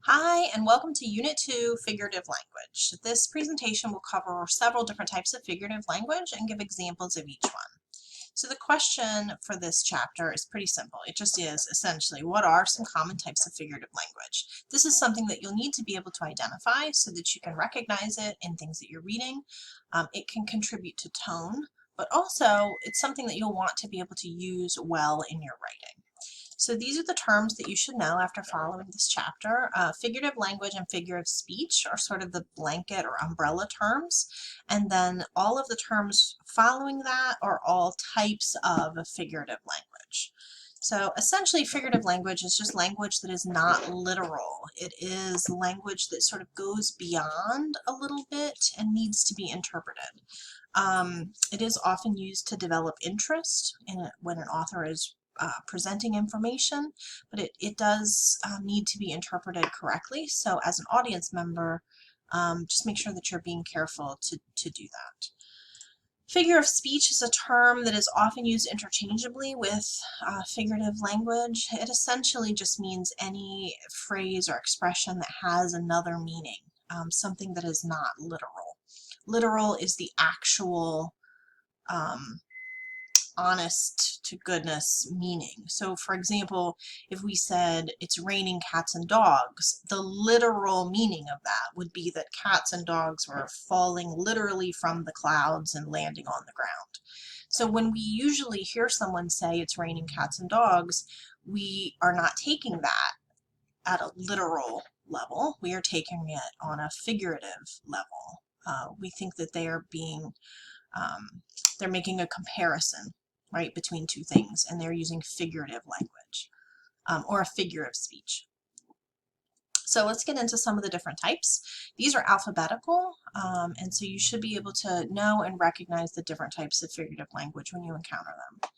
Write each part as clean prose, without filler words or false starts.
Hi, and welcome to Unit 2, Figurative Language. This presentation will cover several different types of figurative language and give examples of each one. So the question for this chapter is pretty simple. It just is essentially, what are some common types of figurative language? This is something that you'll need to be able to identify so that you can recognize it in things that you're reading. It can contribute to tone, but also it's something that you'll want to be able to use well in your writing. So these are the terms that you should know after following this chapter. Figurative language and figure of speech are sort of the blanket or umbrella terms. And then all of the terms following that are all types of figurative language. So essentially, figurative language is just language that is not literal. It is language that sort of goes beyond a little bit and needs to be interpreted. It is often used to develop interest when an author is presenting information, but it does need to be interpreted correctly. So as an audience member, just make sure that you're being careful to do that. Figure of speech is a term that is often used interchangeably with figurative language. It essentially just means any phrase or expression that has another meaning, something that is not literal. Literal is the actual honest to goodness meaning. So for example, if we said it's raining cats and dogs, the literal meaning of that would be that cats and dogs were falling literally from the clouds and landing on the ground. So when we usually hear someone say it's raining cats and dogs, we are not taking that at a literal level. We are taking it on a figurative level. We think that they are they're making a comparison, right, between two things, and they're using figurative language or a figure of speech. So let's get into some of the different types. These are alphabetical, and so you should be able to know and recognize the different types of figurative language when you encounter them.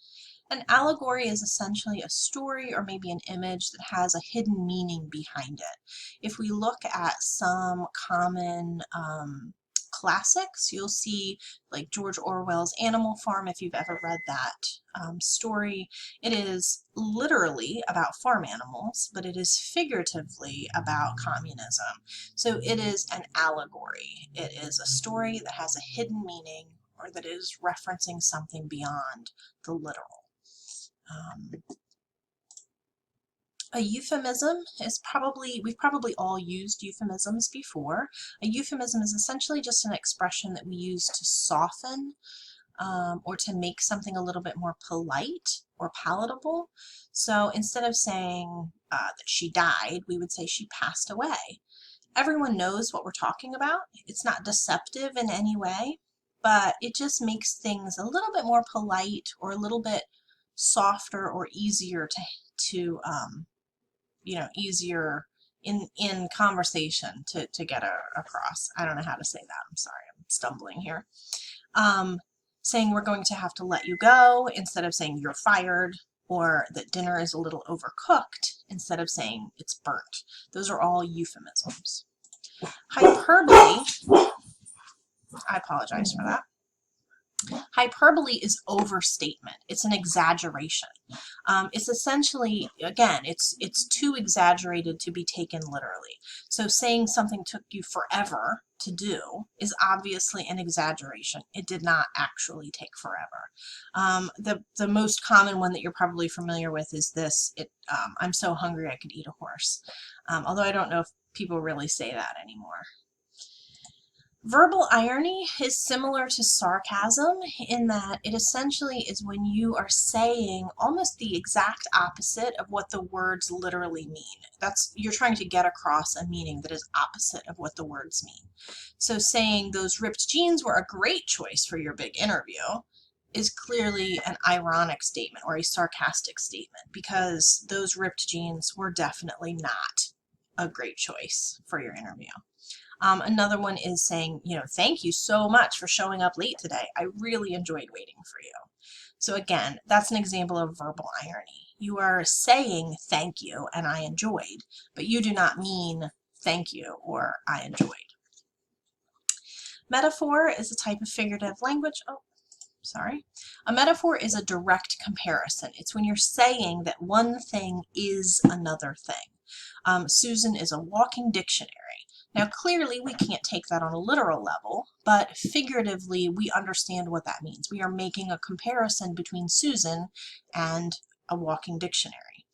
An allegory is essentially a story or maybe an image that has a hidden meaning behind it. If we look at some common classics, you'll see like George Orwell's Animal Farm, if you've ever read that story. It is literally about farm animals, but it is figuratively about communism. So it is an allegory. It is a story that has a hidden meaning or that is referencing something beyond the literal. A euphemism is we've probably all used euphemisms before. A euphemism is essentially just an expression that we use to soften or to make something a little bit more polite or palatable. So instead of saying that she died, we would say she passed away. Everyone knows what we're talking about. It's not deceptive in any way, but it just makes things a little bit more polite or a little bit softer or easier to easier in conversation to get across. I don't know how to say that. I'm sorry, I'm stumbling here. Saying we're going to have to let you go instead of saying you're fired, or that dinner is a little overcooked instead of saying it's burnt. Those are all euphemisms. Hyperbole, I apologize for that. Hyperbole is overstatement. It's an exaggeration. It's essentially, again, it's too exaggerated to be taken literally. So saying something took you forever to do is obviously an exaggeration. It did not actually take forever. The most common one that you're probably familiar with is this, I'm so hungry I could eat a horse. Although I don't know if people really say that anymore. Verbal irony is similar to sarcasm in that it essentially is when you are saying almost the exact opposite of what the words literally mean. You're trying to get across a meaning that is opposite of what the words mean. So saying those ripped jeans were a great choice for your big interview is clearly an ironic statement or a sarcastic statement because those ripped jeans were definitely not a great choice for your interview. Another one is saying, thank you so much for showing up late today. I really enjoyed waiting for you. So again, that's an example of verbal irony. You are saying thank you and I enjoyed, but you do not mean thank you or I enjoyed. Metaphor is a type of figurative language. A metaphor is a direct comparison. It's when you're saying that one thing is another thing. Susan is a walking dictionary. Now, clearly, we can't take that on a literal level, but figuratively, we understand what that means. We are making a comparison between Susan and a walking dictionary.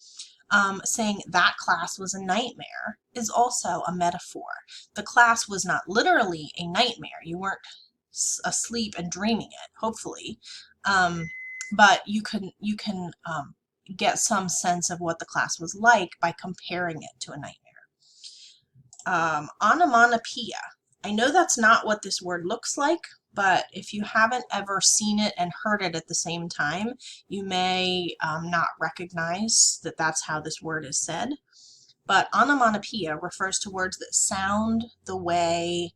Saying that class was a nightmare is also a metaphor. The class was not literally a nightmare. You weren't asleep and dreaming it, hopefully, but you can get some sense of what the class was like by comparing it to a nightmare. Onomatopoeia. I know that's not what this word looks like, but if you haven't ever seen it and heard it at the same time, you may not recognize that that's how this word is said. But onomatopoeia refers to words that sound the way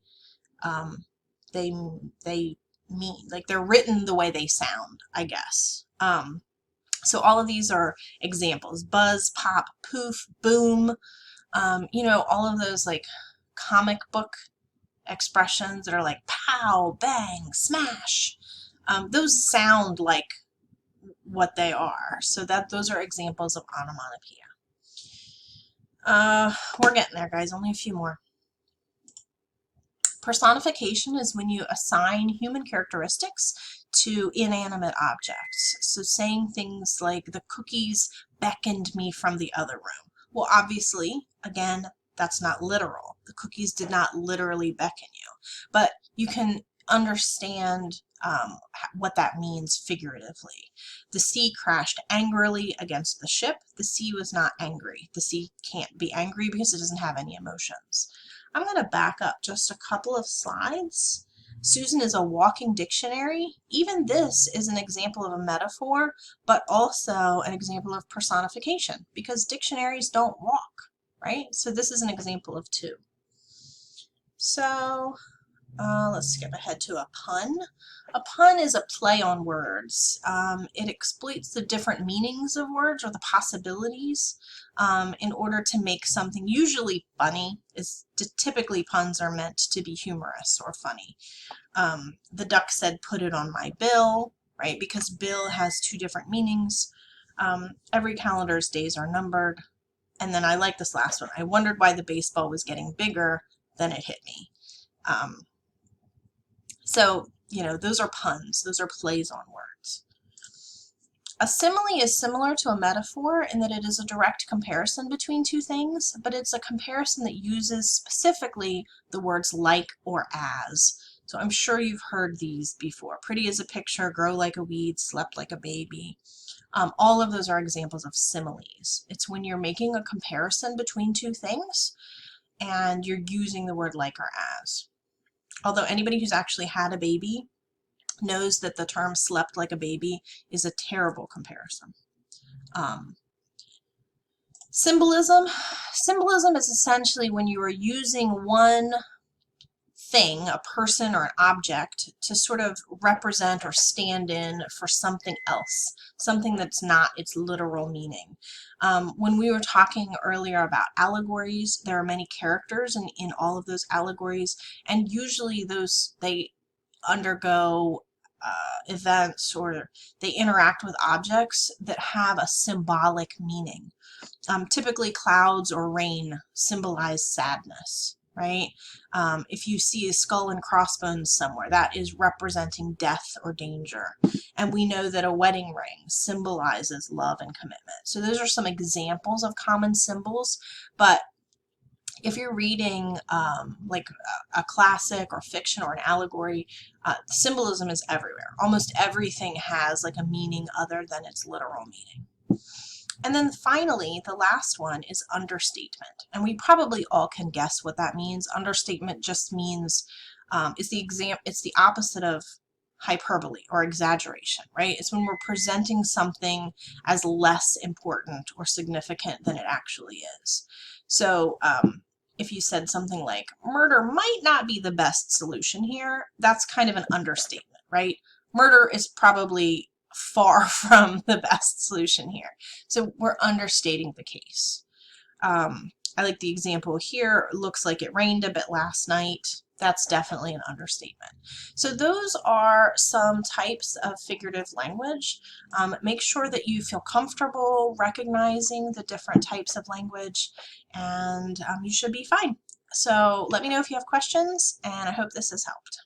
they mean, like they're written the way they sound, I guess. So all of these are examples: buzz, pop, poof, boom. You know, all of those like comic book expressions that are like pow, bang, smash. Those sound like what they are. So those are examples of onomatopoeia. We're getting there, guys. Only a few more. Personification is when you assign human characteristics to inanimate objects. So saying things like the cookies beckoned me from the other room. Well, obviously, again, that's not literal. The cookies did not literally beckon you, but you can understand what that means figuratively. The sea crashed angrily against the ship. The sea was not angry. The sea can't be angry because it doesn't have any emotions. I'm going to back up just a couple of slides. Susan is a walking dictionary. Even this is an example of a metaphor, but also an example of personification, because dictionaries don't walk, right? So this is an example of two. So let's skip ahead to a pun. A pun is a play on words. It exploits the different meanings of words or the possibilities in order to make something usually funny. Typically puns are meant to be humorous or funny. The duck said, "Put it on my bill," right? Because bill has two different meanings. Every calendar's days are numbered. And then I like this last one. I wondered why the baseball was getting bigger, then it hit me. So, you know, those are puns. Those are plays on words. A simile is similar to a metaphor in that it is a direct comparison between two things, but it's a comparison that uses specifically the words like or as. So I'm sure you've heard these before. Pretty as a picture, grow like a weed, slept like a baby. All of those are examples of similes. It's when you're making a comparison between two things and you're using the word like or as. Although anybody who's actually had a baby knows that the term slept like a baby is a terrible comparison. Symbolism. Symbolism is essentially when you are using one thing, a person or an object, to sort of represent or stand in for something else, something that's not its literal meaning. When we were talking earlier about allegories, there are many characters in all of those allegories, and usually they undergo events or they interact with objects that have a symbolic meaning. Typically clouds or rain symbolize sadness, right? If you see a skull and crossbones somewhere, that is representing death or danger. And we know that a wedding ring symbolizes love and commitment. So those are some examples of common symbols, but if you're reading like a classic or fiction or an allegory, symbolism is everywhere. Almost everything has like a meaning other than its literal meaning. And then finally, the last one is understatement. And we probably all can guess what that means. Understatement just means, it's the opposite of hyperbole or exaggeration, right? It's when we're presenting something as less important or significant than it actually is. So if you said something like, murder might not be the best solution here, that's kind of an understatement, right? Murder is probably far from the best solution here. So we're understating the case. I like the example here. It looks like it rained a bit last night. That's definitely an understatement. So those are some types of figurative language. Make sure that you feel comfortable recognizing the different types of language, and you should be fine. So let me know if you have questions, and I hope this has helped.